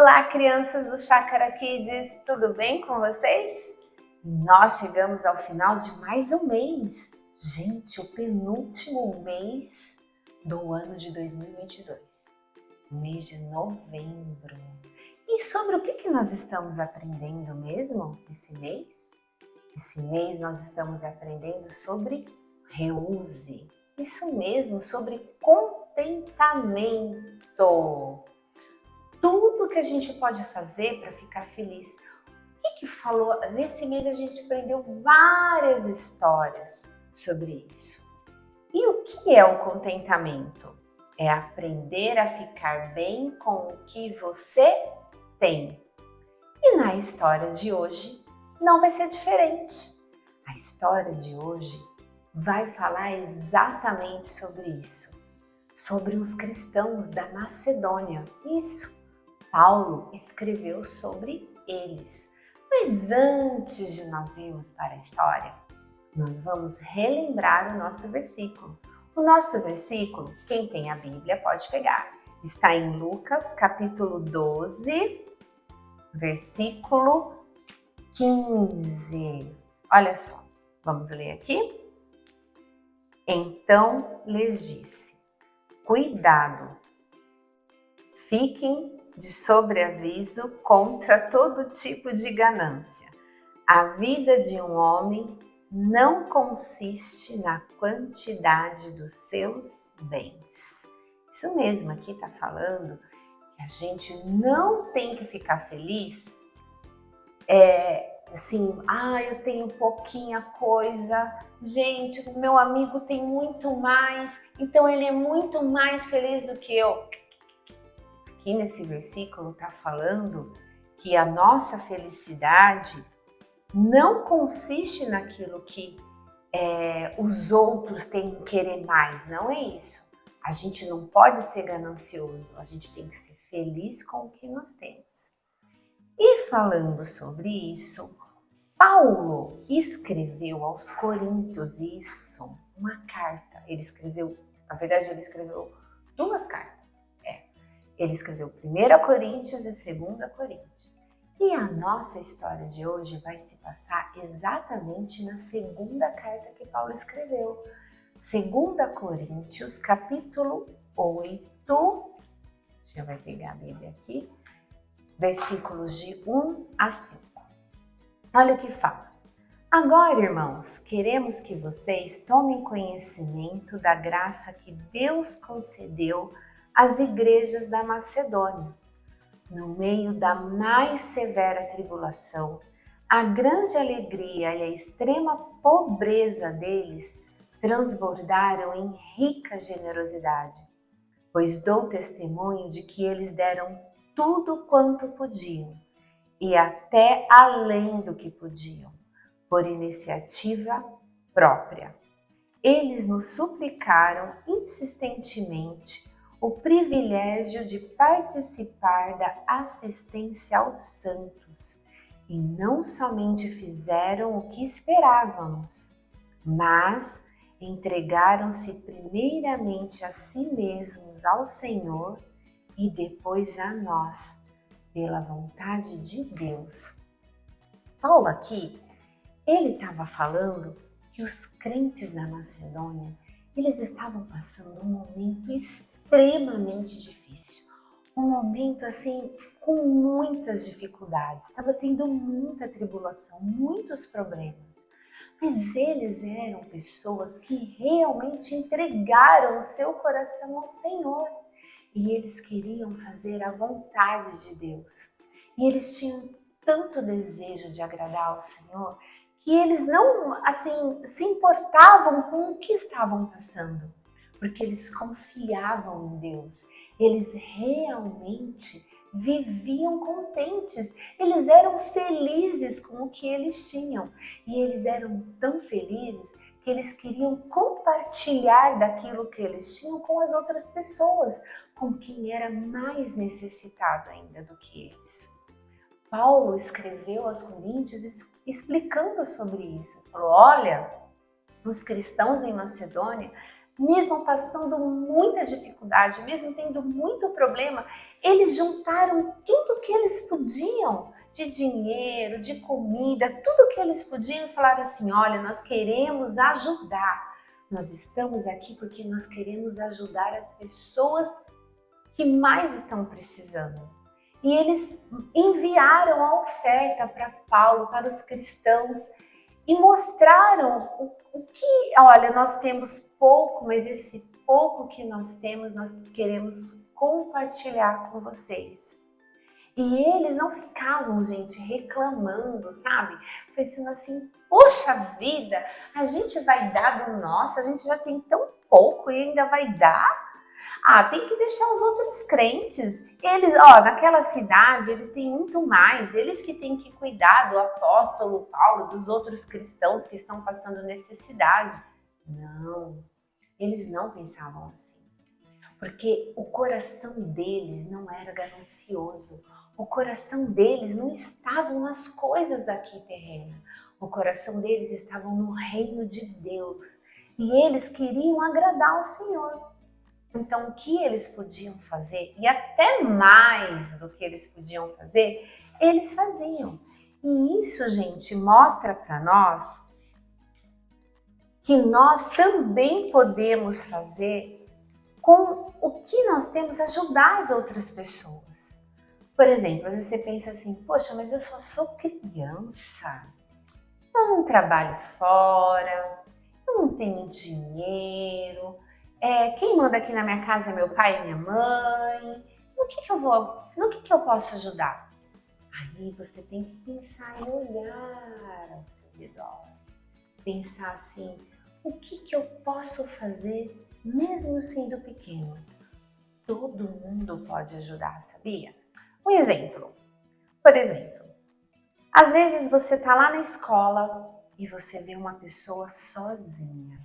Olá, crianças do Chácara Kids, tudo bem com vocês? Nós chegamos ao final de mais um mês. Gente, o penúltimo mês do ano de 2022, mês de novembro. E sobre o que nós estamos aprendendo mesmo esse mês? Esse mês nós estamos aprendendo sobre reuse. Isso mesmo, sobre contentamento. Tudo que a gente pode fazer para ficar feliz. O que falou? Nesse mês a gente aprendeu várias histórias sobre isso. E o que é o contentamento? É aprender a ficar bem com o que você tem. E na história de hoje não vai ser diferente. A história de hoje vai falar exatamente sobre isso. Sobre os cristãos da Macedônia. Isso. Paulo escreveu sobre eles. Mas antes de nós irmos para a história, nós vamos relembrar o nosso versículo. O nosso versículo, quem tem a Bíblia pode pegar. Está em Lucas, capítulo 12, versículo 15. Olha só, vamos ler aqui? Então lhes disse: cuidado, fiquem de sobreaviso contra todo tipo de ganância. A vida de um homem não consiste na quantidade dos seus bens. Isso mesmo, aqui está falando que a gente não tem que ficar feliz assim, eu tenho pouquinha coisa, gente, o meu amigo tem muito mais, então ele é muito mais feliz do que eu. Aqui nesse versículo está falando que a nossa felicidade não consiste naquilo que os outros têm que querer mais, não é isso. A gente não pode ser ganancioso, a gente tem que ser feliz com o que nós temos. E falando sobre isso, Paulo escreveu aos Coríntios isso, uma carta. Ele escreveu duas cartas. Ele escreveu 1 Coríntios e 2 Coríntios. E a nossa história de hoje vai se passar exatamente na segunda carta que Paulo escreveu. 2 Coríntios, capítulo 8. Já vai pegar a Bíblia aqui. Versículos de 1 a 5. Olha o que fala. Agora, irmãos, queremos que vocês tomem conhecimento da graça que Deus concedeu às igrejas da Macedônia. No meio da mais severa tribulação, a grande alegria e a extrema pobreza deles transbordaram em rica generosidade, pois dou testemunho de que eles deram tudo quanto podiam, e até além do que podiam, por iniciativa própria. Eles nos suplicaram insistentemente o privilégio de participar da assistência aos santos, e não somente fizeram o que esperávamos, mas entregaram-se primeiramente a si mesmos ao Senhor e depois a nós, pela vontade de Deus. Paulo aqui, ele estava falando que os crentes da Macedônia, eles estavam passando um momento extremamente difícil, um momento assim com muitas dificuldades, estava tendo muita tribulação, muitos problemas, mas eles eram pessoas que realmente entregaram o seu coração ao Senhor e eles queriam fazer a vontade de Deus e eles tinham tanto desejo de agradar ao Senhor que eles não se importavam com o que estavam passando, porque eles confiavam em Deus, eles realmente viviam contentes, eles eram felizes com o que eles tinham e eles eram tão felizes que eles queriam compartilhar daquilo que eles tinham com as outras pessoas, com quem era mais necessitado ainda do que eles. Paulo escreveu aos Coríntios explicando sobre isso. Falou, olha, os cristãos em Macedônia mesmo passando muita dificuldade, mesmo tendo muito problema, eles juntaram tudo que eles podiam, de dinheiro, de comida, tudo que eles podiam, e falaram assim: olha, nós queremos ajudar. Nós estamos aqui porque nós queremos ajudar as pessoas que mais estão precisando. E eles enviaram a oferta para Paulo, para os cristãos, e mostraram o que, olha, nós temos pouco, mas esse pouco que nós temos, nós queremos compartilhar com vocês. E eles não ficavam, gente, reclamando, sabe? Pensando assim, poxa vida, a gente vai dar do nosso, a gente já tem tão pouco e ainda vai dar? Ah, tem que deixar os outros crentes. Eles, ó, naquela cidade, eles têm muito mais. Eles que têm que cuidar do apóstolo Paulo, dos outros cristãos que estão passando necessidade. Não, eles não pensavam assim. Porque o coração deles não era ganancioso. O coração deles não estava nas coisas aqui terrenas. O coração deles estava no reino de Deus. E eles queriam agradar ao Senhor. Então, o que eles podiam fazer, e até mais do que eles podiam fazer, eles faziam. E isso, gente, mostra para nós que nós também podemos fazer com o que nós temos, ajudar as outras pessoas. Por exemplo, às vezes você pensa assim, poxa, mas eu só sou criança, eu não trabalho fora, eu não tenho dinheiro, quem manda aqui na minha casa é meu pai e minha mãe, no que eu posso ajudar? Aí você tem que pensar e olhar ao seu redor, pensar assim, o que eu posso fazer mesmo sendo pequeno? Todo mundo pode ajudar, sabia? Um exemplo, por exemplo, às vezes você está lá na escola e você vê uma pessoa sozinha.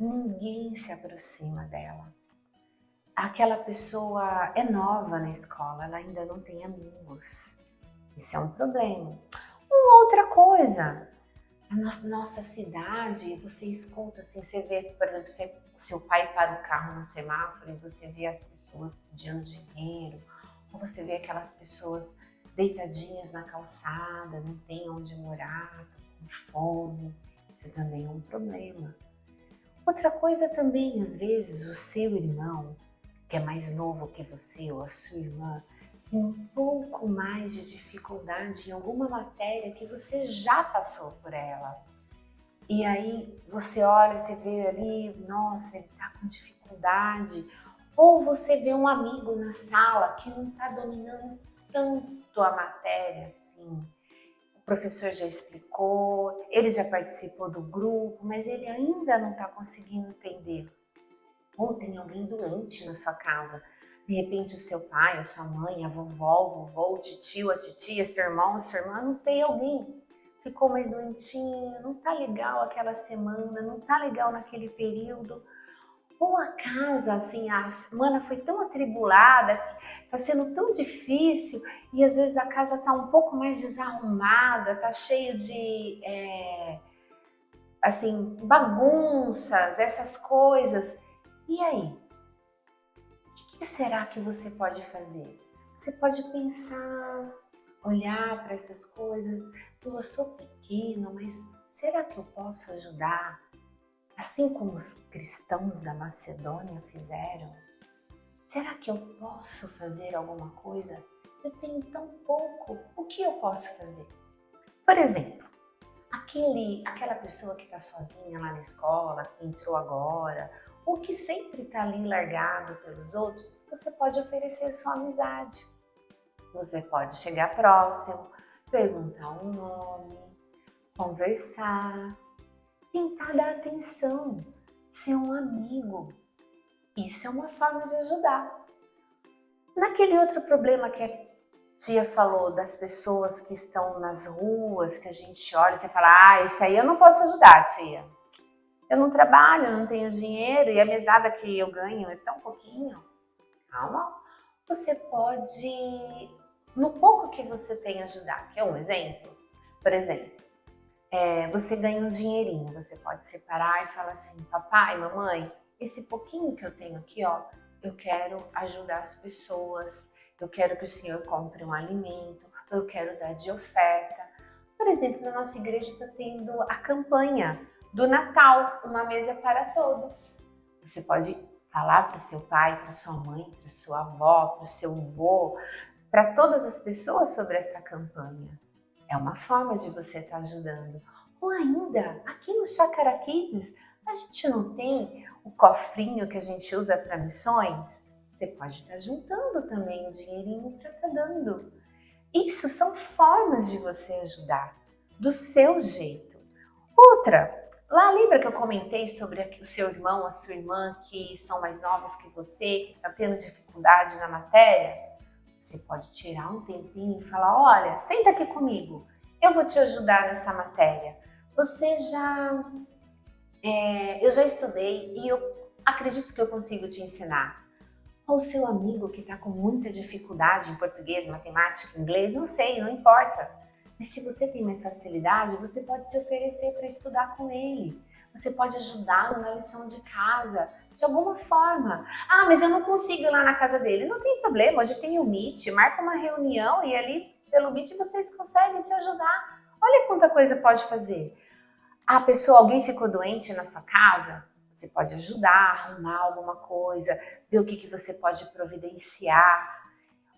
Ninguém se aproxima dela. Aquela pessoa é nova na escola, ela ainda não tem amigos. Isso é um problema. Uma outra coisa, a nossa cidade, você escuta assim, você vê, por exemplo, seu pai para o carro no semáforo e você vê as pessoas pedindo dinheiro, ou você vê aquelas pessoas deitadinhas na calçada, não tem onde morar, com fome. Isso também é um problema. Outra coisa também, às vezes, o seu irmão, que é mais novo que você, ou a sua irmã, tem um pouco mais de dificuldade em alguma matéria que você já passou por ela. E aí você olha, você vê ali, nossa, ele está com dificuldade. Ou você vê um amigo na sala que não está dominando tanto a matéria assim. O professor já explicou, ele já participou do grupo, mas ele ainda não está conseguindo entender. Ou tem alguém doente na sua casa. De repente o seu pai, a sua mãe, a vovó, o vovô, o tio, a titia, seu irmão, a sua irmã, não sei, alguém ficou mais doentinho, não tá legal aquela semana, não tá legal naquele período. Ou a casa, assim, a semana foi tão atribulada, tá sendo tão difícil e às vezes a casa tá um pouco mais desarrumada, tá cheio de, assim, bagunças, essas coisas. E aí? O que será que você pode fazer? Você pode pensar, olhar para essas coisas. Eu sou pequeno, mas será que eu posso ajudar? Assim como os cristãos da Macedônia fizeram? Será que eu posso fazer alguma coisa? Eu tenho tão pouco, o que eu posso fazer? Por exemplo, aquela pessoa que está sozinha lá na escola, que entrou agora, ou que sempre está ali largado pelos outros, você pode oferecer sua amizade. Você pode chegar próximo, perguntar um nome, conversar, tentar dar atenção, ser um amigo. Isso é uma forma de ajudar. Naquele outro problema que a tia falou das pessoas que estão nas ruas, que a gente olha e você fala, esse aí eu não posso ajudar, tia. Eu não trabalho, eu não tenho dinheiro e a mesada que eu ganho é tão pouquinho. Calma, você pode, no pouco que você tem, ajudar. Quer um exemplo? Por exemplo, você ganha um dinheirinho, você pode separar e falar assim, papai, mamãe, esse pouquinho que eu tenho aqui, ó, eu quero ajudar as pessoas, eu quero que o senhor compre um alimento, eu quero dar de oferta. Por exemplo, na nossa igreja está tendo a campanha do Natal, uma mesa para todos. Você pode falar para o seu pai, para sua mãe, para sua avó, para o seu avô, para todas as pessoas sobre essa campanha. É uma forma de você estar ajudando. Ou ainda, aqui no Chácara Kids, a gente não tem o cofrinho que a gente usa para missões? Você pode estar juntando também o dinheirinho para estar dando. Isso são formas de você ajudar, do seu jeito. Outra, lá lembra que eu comentei sobre o seu irmão, a sua irmã, que são mais novos que você, que estão tendo dificuldade na matéria? Você pode tirar um tempinho e falar, olha, senta aqui comigo, eu vou te ajudar nessa matéria. Eu já estudei e eu acredito que eu consigo te ensinar. Ou o seu amigo que está com muita dificuldade em português, matemática, inglês, não sei, não importa. Mas se você tem mais facilidade, você pode se oferecer para estudar com ele. Você pode ajudá-lo na lição de casa, de alguma forma. Ah, mas eu não consigo ir lá na casa dele. Não tem problema, hoje tem o Meet, marca uma reunião e ali pelo Meet vocês conseguem se ajudar. Olha quanta coisa pode fazer. A pessoa, alguém ficou doente na sua casa? Você pode ajudar, arrumar alguma coisa, ver o que você pode providenciar.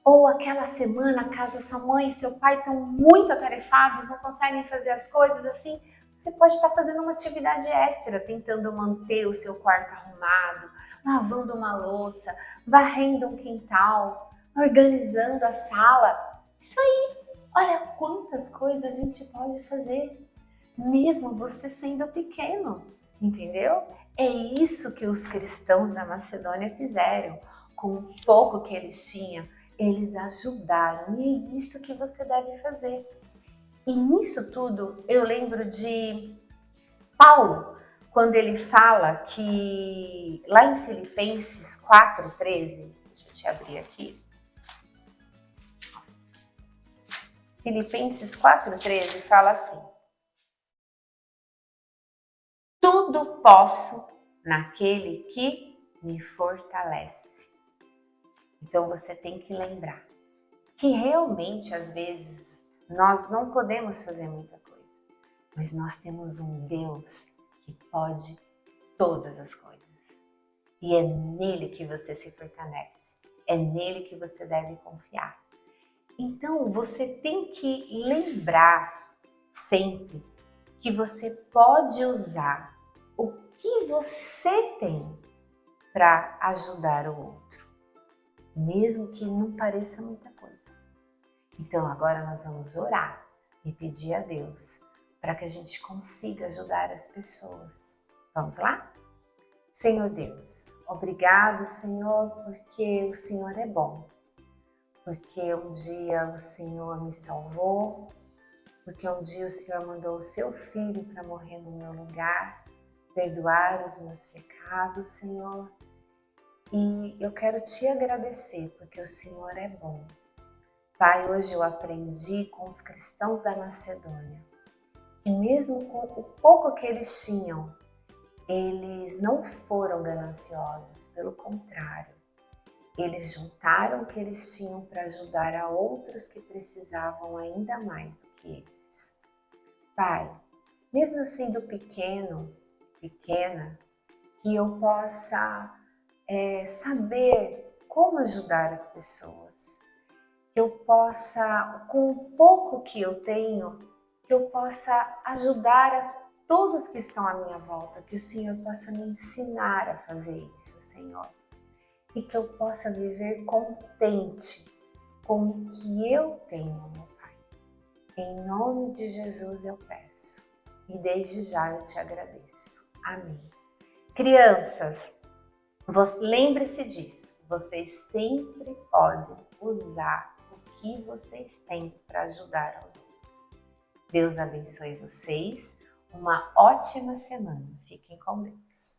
Ou aquela semana, a casa sua mãe e seu pai estão muito atarefados, não conseguem fazer as coisas assim. Você pode estar fazendo uma atividade extra, tentando manter o seu quarto arrumado, lavando uma louça, varrendo um quintal, organizando a sala. Isso aí, olha quantas coisas a gente pode fazer, mesmo você sendo pequeno, entendeu? É isso que os cristãos da Macedônia fizeram. Com o pouco que eles tinham, eles ajudaram. E é isso que você deve fazer. E nisso tudo, eu lembro de Paulo, quando ele fala que lá em Filipenses 4:13, deixa eu te abrir aqui. Filipenses 4:13 fala assim: tudo posso naquele que me fortalece. Então você tem que lembrar que realmente às vezes nós não podemos fazer muita coisa, mas nós temos um Deus que pode todas as coisas. E é nele que você se fortalece, é nele que você deve confiar. Então você tem que lembrar sempre que você pode usar o que você tem para ajudar o outro, mesmo que não pareça muita coisa. Então agora nós vamos orar e pedir a Deus para que a gente consiga ajudar as pessoas. Vamos lá? Senhor Deus, obrigado, Senhor, porque o Senhor é bom, porque um dia o Senhor me salvou, porque um dia o Senhor mandou o seu Filho para morrer no meu lugar, perdoar os meus pecados, Senhor. E eu quero te agradecer, porque o Senhor é bom. Pai, hoje eu aprendi com os cristãos da Macedônia que mesmo com o pouco que eles tinham, eles não foram gananciosos, pelo contrário. Eles juntaram o que eles tinham para ajudar a outros que precisavam ainda mais do que eles. Pai, mesmo eu sendo pequeno, pequena, que eu possa saber como ajudar as pessoas, que eu possa, com o pouco que eu tenho, que eu possa ajudar a todos que estão à minha volta, que o Senhor possa me ensinar a fazer isso, Senhor. E que eu possa viver contente com o que eu tenho, meu Pai. Em nome de Jesus eu peço. E desde já eu te agradeço. Amém. Crianças, lembre-se disso. Vocês sempre podem usar o que vocês têm para ajudar aos outros. Deus abençoe vocês. Uma ótima semana. Fiquem com Deus.